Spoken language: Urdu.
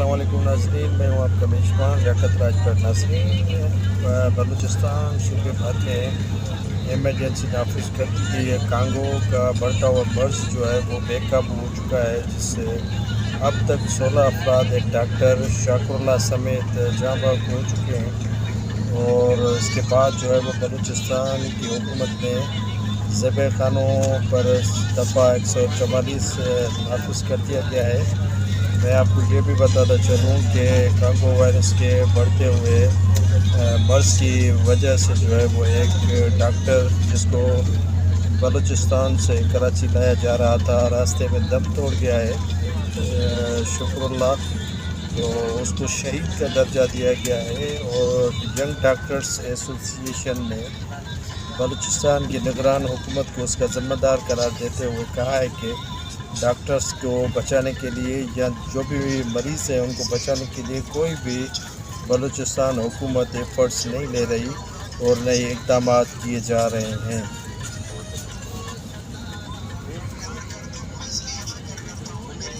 السلام علیکم ناظرین، میں ہوں آپ کا میزبان لیاقت راج پر ناظرین۔ بلوچستان صوبے بھر میں ایمرجنسی نافذ کر دی گئی ہے۔ کانگو کا بڑھتا ہوا مرض جو ہے وہ بے قابو ہو چکا ہے، جس سے اب تک 16 افراد، ایک ڈاکٹر شاکر اللہ سمیت جاں بحق ہو چکے ہیں۔ اور اس کے بعد جو ہے وہ بلوچستان کی حکومت نے ذبح خانوں پر دفعہ 144 نافذ کر دیا گیا ہے۔ میں آپ کو یہ بھی بتاتا چلوں کہ کانگو وائرس کے بڑھتے ہوئے مرض کی وجہ سے جو ہے وہ ایک ڈاکٹر جس کو بلوچستان سے کراچی لایا جا رہا تھا، راستے میں دم توڑ گیا ہے، شکر اللہ، تو اس کو شہید کا درجہ دیا گیا ہے۔ اور ینگ ڈاکٹرز ایسوسی ایشن نے بلوچستان کی نگران حکومت کو اس کا ذمہ دار قرار دیتے ہوئے کہا ہے کہ ڈاکٹرز کو بچانے کے لیے یا جو بھی مریض ہیں ان کو بچانے کے لیے کوئی بھی بلوچستان حکومت ایفرٹس نہیں لے رہی اور نئے اقدامات کیے جا رہے ہیں۔